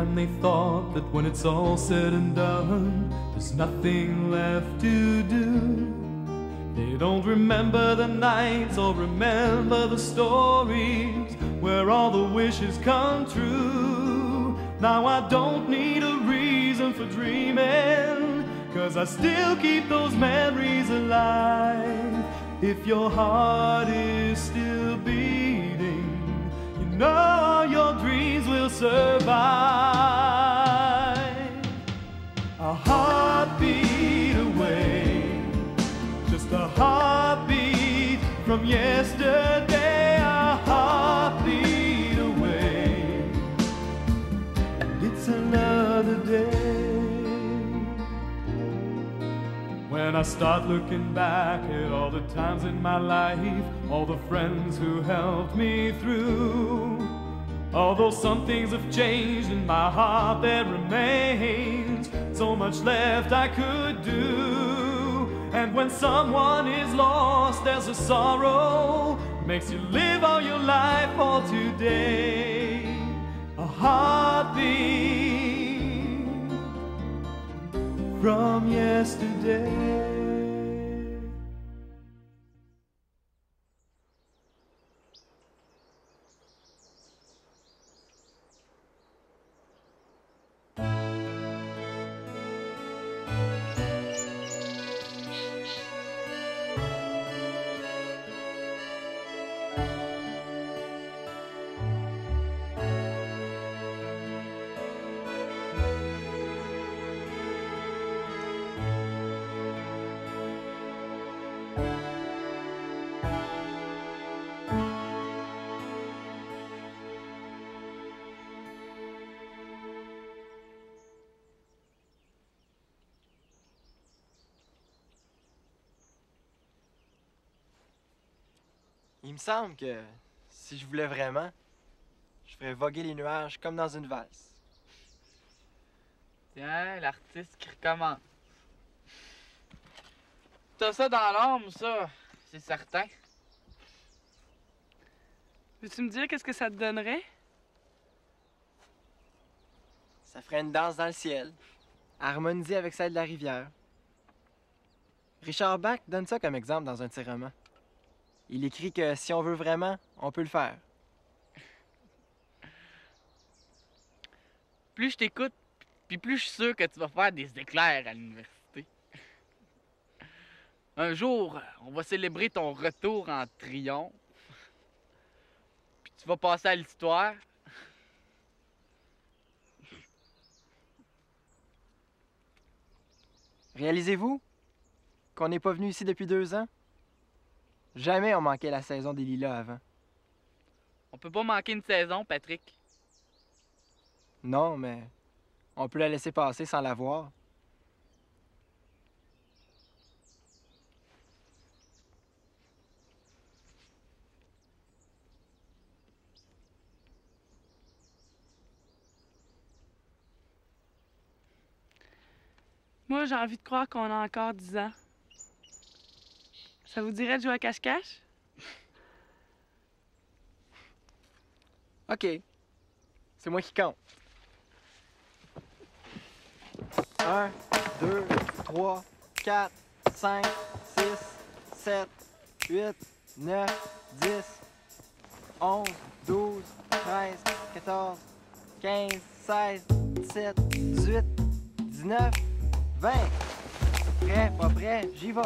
when they thought that when it's all said and done, there's nothing left to do. They don't remember the nights or remember the stories where all the wishes come true. Now I don't need a reason for dreaming, 'cause I still keep those memories alive. If your heart is still beating, you know your dreams will survive. A heartbeat away, just a heartbeat from yesterday, a heartbeat away, and it's another day. When I start looking back at all the times in my life, all the friends who helped me through, although some things have changed in my heart, there remains so much left I could do. And when someone is lost, there's a sorrow makes you live all your life for today. A heartbeat from yesterday. Il me semble que si je voulais vraiment, je ferais voguer les nuages comme dans une valse. Tiens, l'artiste qui recommence. T'as ça dans l'âme, ça, c'est certain. Veux-tu me dire qu'est-ce que ça te donnerait? Ça ferait une danse dans le ciel, harmonisée avec celle de la rivière. Richard Bach donne ça comme exemple dans un de ses romans. Il écrit que si on veut vraiment, on peut le faire. Plus je t'écoute, puis plus je suis sûr que tu vas faire des éclairs à l'université. Un jour, on va célébrer ton retour en triomphe. Puis tu vas passer à l'histoire. Réalisez-vous qu'on n'est pas venu ici depuis 2 ans? Jamais on manquait la saison des lilas avant. On peut pas manquer une saison, Patrick. Non, mais on peut la laisser passer sans la voir. Moi, j'ai envie de croire qu'on a encore 10 ans. Ça vous dirait de jouer à cache-cache? OK. C'est moi qui compte. 1, 2, 3, 4, 5, 6, 7, 8, 9, 10, 11, 12, 13, 14, 15, 16, 17, 18, 19, 20. Prêt, pas prêt, j'y vais.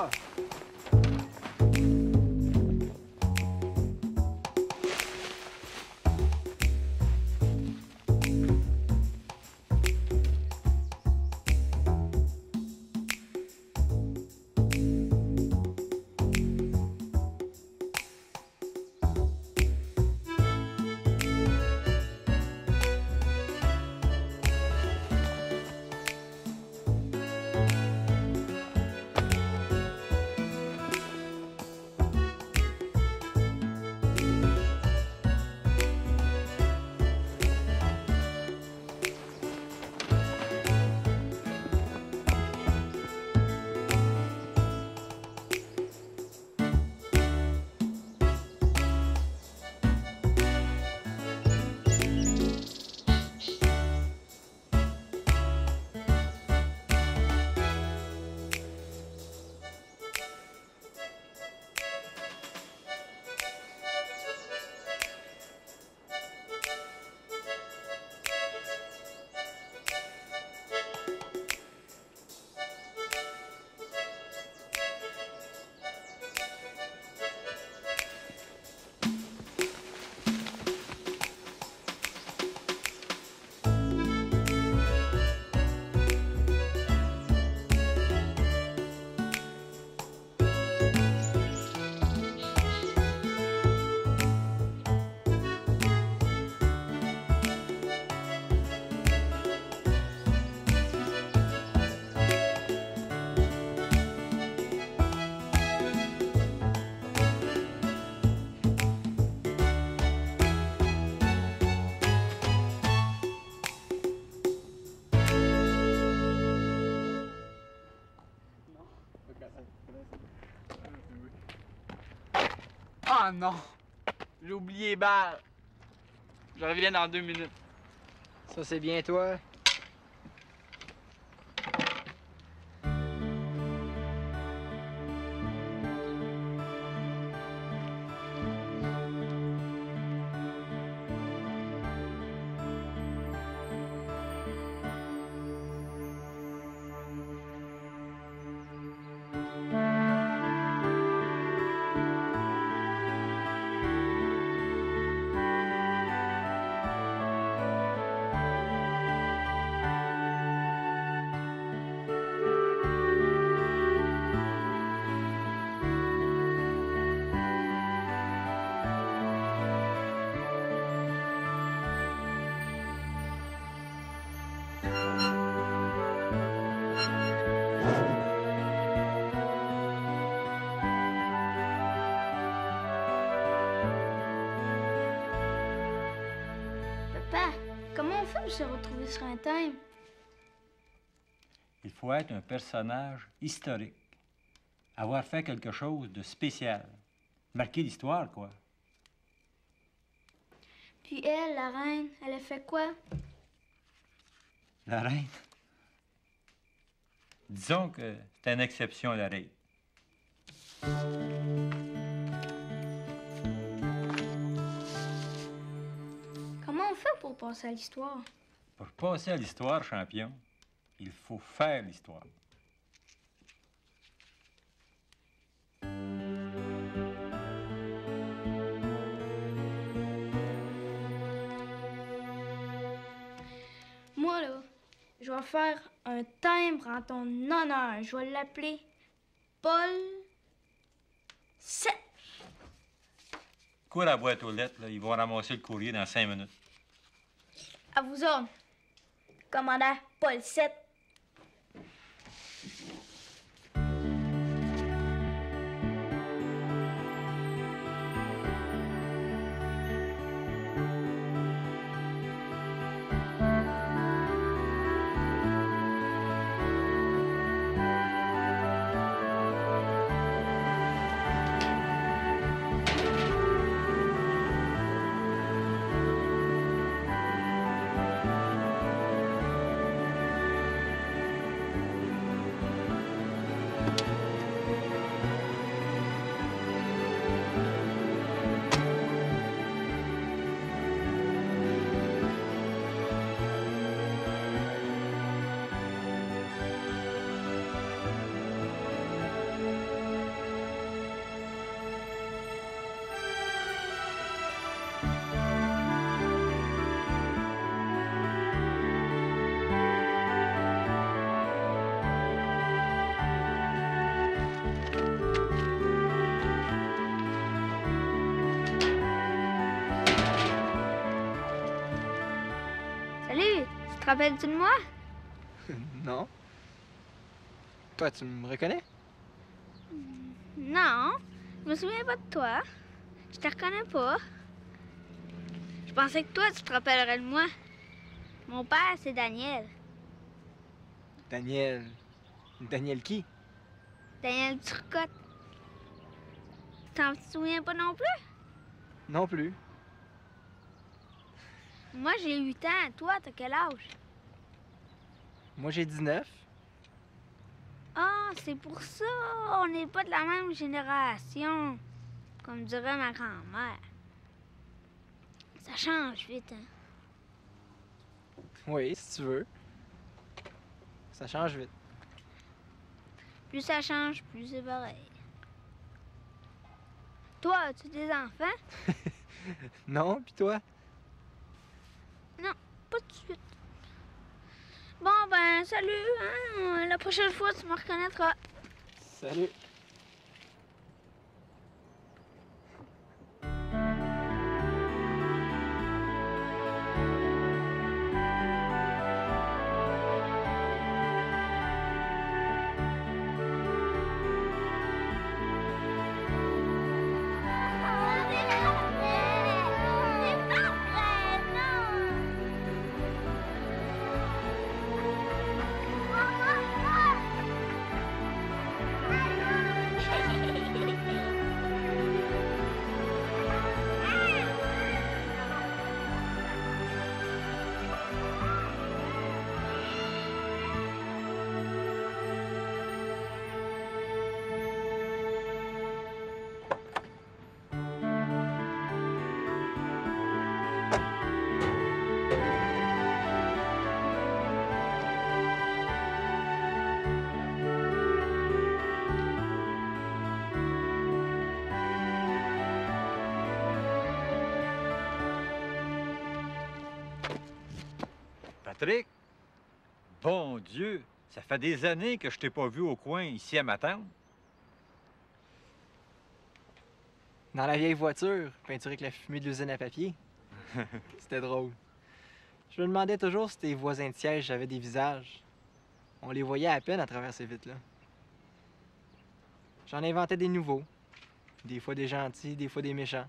Ah non! J'ai oublié les balles. Je reviens dans 2 minutes. Ça, c'est bien toi. Papa, comment on fait pour se retrouver sur un thème? Il faut être un personnage historique. Avoir fait quelque chose de spécial. Marquer l'histoire, quoi. Puis elle, la reine, elle a fait quoi? La reine. Disons que c'est une exception à la règle. Comment on fait pour passer à l'histoire? Pour passer à l'histoire, champion, il faut faire l'histoire. Moi, là, je vais faire un timbre en ton honneur. Je vais l'appeler Paul 7. Cours à la boîte aux lettres, là, ils vont ramasser le courrier dans 5 minutes. À vous autres, commandant Paul 7. Salut, tu te rappelles-tu de moi? Non? Toi, tu me reconnais? Non, je me souviens pas de toi. Je te reconnais pas. Je pensais que toi, tu te rappellerais de moi. Mon père, c'est Daniel. Daniel. Daniel qui? Daniel Turcotte. Tu t'en souviens pas non plus? Non plus. Moi, j'ai 8 ans. Toi, t'as quel âge? Moi, j'ai 19. Ah, c'est pour ça. On n'est pas de la même génération. Comme dirait ma grand-mère. Ça change vite, hein? Oui, si tu veux. Ça change vite. Plus ça change, plus c'est pareil. Toi, as-tu des enfants? Non, pis toi? Non, pas tout de suite. Bon, ben, salut, hein? La prochaine fois, tu me reconnaîtras. Salut. Maman! Patrick? Bon Dieu, ça fait des années que je t'ai pas vu au coin ici à ma tante. Dans la vieille voiture, peinturée avec la fumée de l'usine à papier. C'était drôle. Je me demandais toujours si tes voisins de siège avaient des visages. On les voyait à peine à travers ces vitres-là. J'en inventais des nouveaux. Des fois des gentils, des fois des méchants.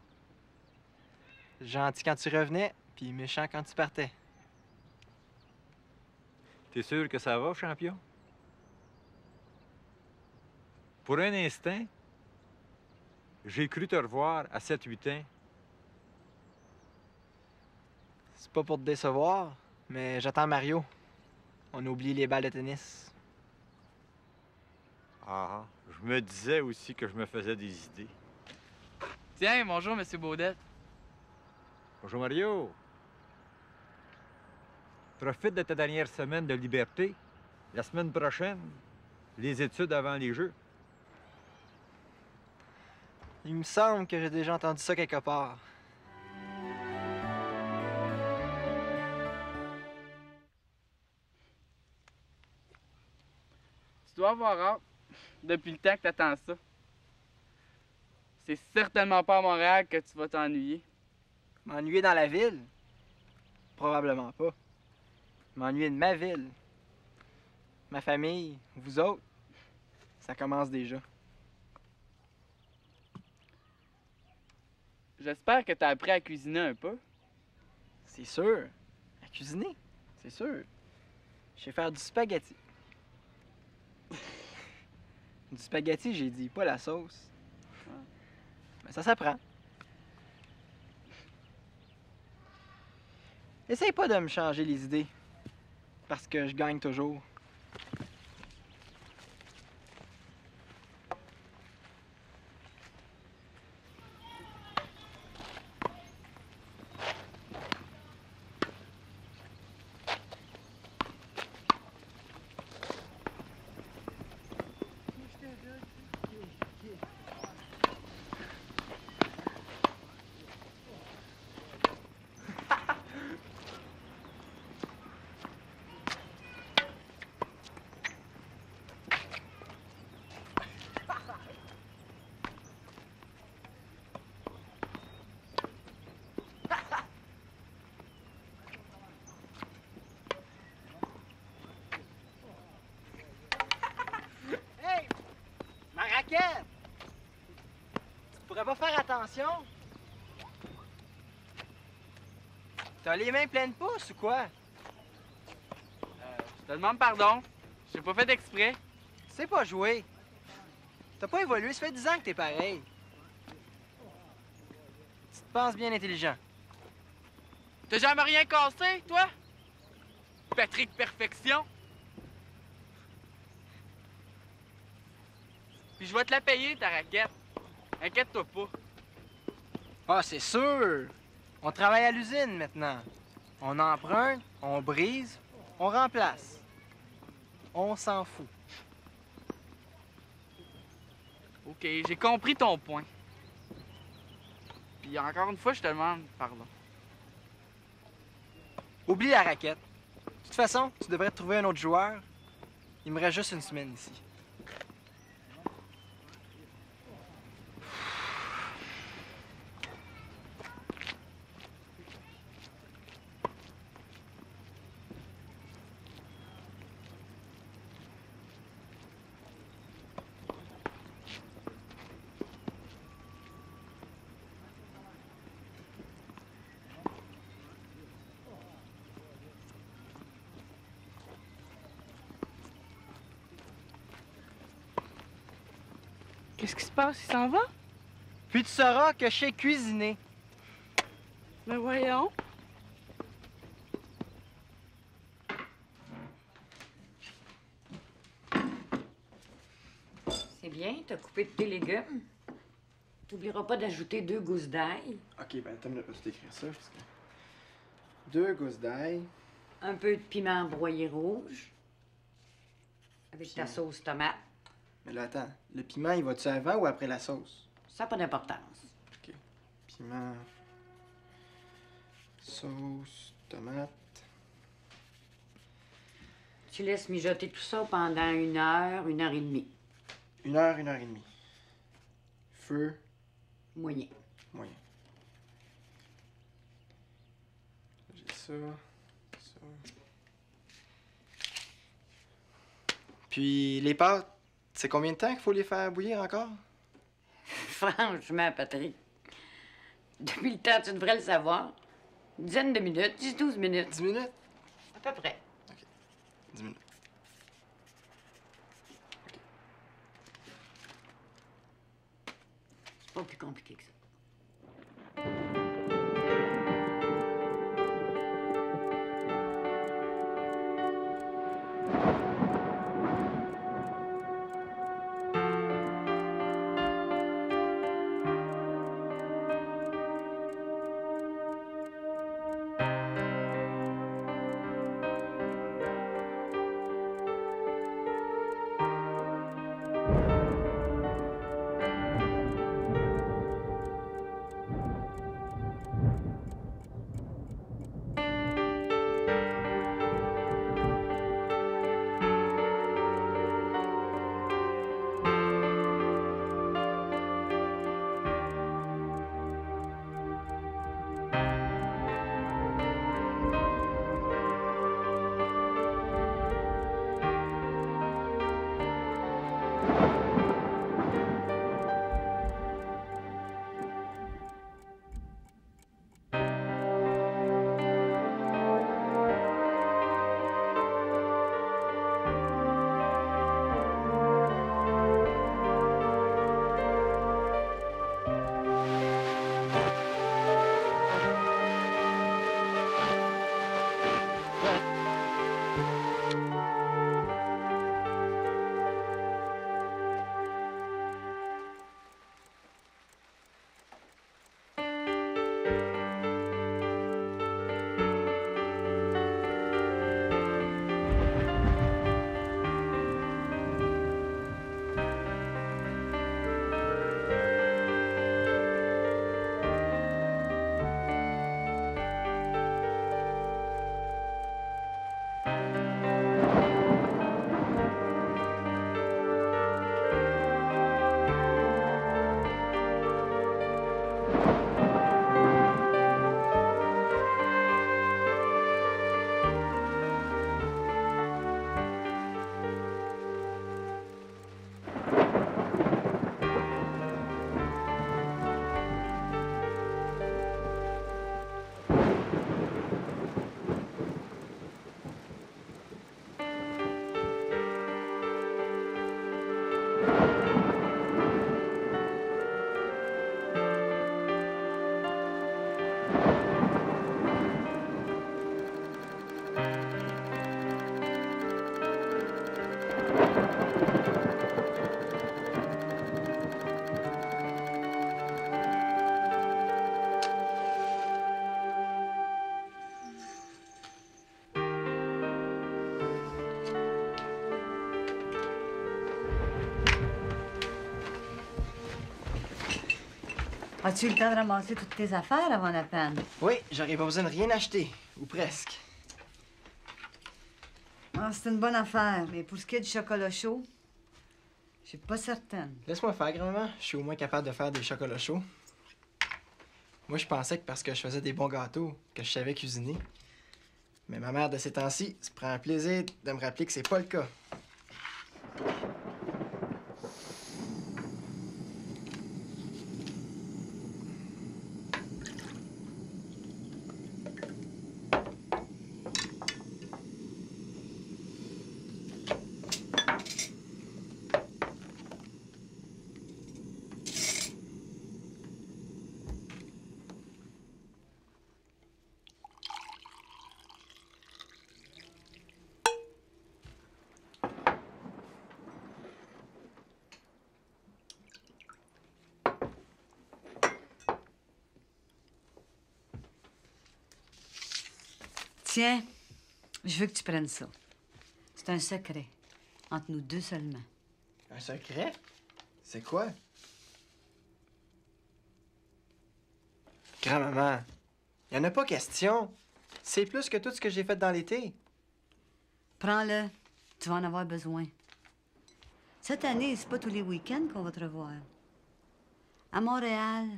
Gentil quand tu revenais, puis méchant quand tu partais. T'es sûr que ça va, champion? Pour un instant, j'ai cru te revoir à 7-8 ans. C'est pas pour te décevoir, mais j'attends Mario. On a oublié les balles de tennis. Ah, je me disais aussi que je me faisais des idées. Tiens, bonjour, Monsieur Baudette. Bonjour Mario. Profite de ta dernière semaine de liberté. La semaine prochaine, les études avant les Jeux. Il me semble que j'ai déjà entendu ça quelque part. Tu dois avoir hâte depuis le temps que t'attends ça. C'est certainement pas à Montréal que tu vas t'ennuyer. M'ennuyer dans la ville? Probablement pas. M'ennuyer de ma ville. Ma famille, vous autres, ça commence déjà. J'espère que t'as appris à cuisiner un peu. C'est sûr. À cuisiner, c'est sûr. Je sais faire du spaghetti. Du spaghetti, j'ai dit, pas la sauce. Mais ça s'apprend. Essaye pas de me changer les idées. Parce que je gagne toujours. Hey! Ma raquette! Tu pourrais pas faire attention? T'as les mains pleines de pouces ou quoi? Je te demande pardon. J'ai pas fait d'exprès. Tu sais pas jouer. T'as pas évolué, ça fait 10 ans que t'es pareil. Tu te penses bien intelligent. T'as jamais rien cassé, toi? Patrick Perfection. Puis je vais te la payer, ta raquette. Inquiète-toi pas. Ah, c'est sûr! On travaille à l'usine maintenant. On emprunte, on brise, on remplace. On s'en fout. OK, j'ai compris ton point. Puis encore une fois, je te demande pardon. Oublie la raquette. De toute façon, tu devrais trouver un autre joueur. Il me reste juste une semaine ici. Qu'est-ce qui se passe? Il s'en va? Puis tu sauras que je sais cuisiner. Ben voyons. C'est bien, t'as coupé tous tes légumes. T'oublieras pas d'ajouter 2 gousses d'ail, Ok, ben attends, je vais tout écrire ça. Parce que... 2 gousses d'ail. un peu de piment broyé rouge, avec ta sauce tomate. Mais là, attends. Le piment, il va-tu avant ou après la sauce? Ça n'a pas d'importance. Ok. Piment. Sauce, tomate. Tu laisses mijoter tout ça pendant 1 heure, 1 heure et demie. 1 heure, 1 heure et demie. Feu, Moyen. moyen. J'ai ça, ça. Puis les pâtes, c'est combien de temps qu'il faut les faire bouillir encore? Franchement, Patrick, depuis le temps, tu devrais le savoir. Une dizaine de minutes, 10-12 minutes. 10 minutes? À peu près. 10 minutes. C'est pas plus compliqué que ça. As-tu eu le temps de ramasser toutes tes affaires avant la panne? Oui, j'aurais pas besoin de rien acheter. Ou presque. Ah, c'est une bonne affaire, mais pour ce qui est du chocolat chaud, je suis pas certaine. Laisse-moi faire, grand-maman. Je suis au moins capable de faire des chocolats chauds. Moi, je pensais que parce que je faisais des bons gâteaux, que je savais cuisiner. Mais ma mère, de ces temps-ci, se prend un plaisir de me rappeler que c'est pas le cas. Tiens, je veux que tu prennes ça. C'est un secret. Entre nous deux seulement. Un secret? C'est quoi? Grand-maman, y en a pas question. C'est plus que tout ce que j'ai fait dans l'été. Prends-le. Tu vas en avoir besoin. Cette année, c'est pas tous les week-ends qu'on va te revoir. À Montréal,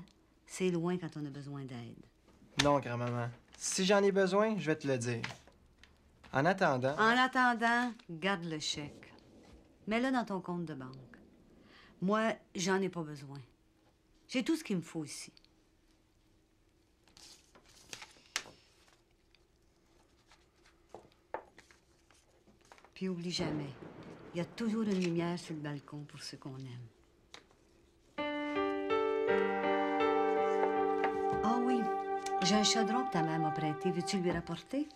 c'est loin quand on a besoin d'aide. Non, grand-maman. Si j'en ai besoin, je vais te le dire. En attendant... En attendant, garde le chèque. Mets-le dans ton compte de banque. Moi, j'en ai pas besoin. J'ai tout ce qu'il me faut ici. Puis oublie jamais, il y a toujours une lumière sur le balcon pour ceux qu'on aime. Ah oui, j'ai un chaudron que ta mère m'a prêté. Veux-tu lui rapporter?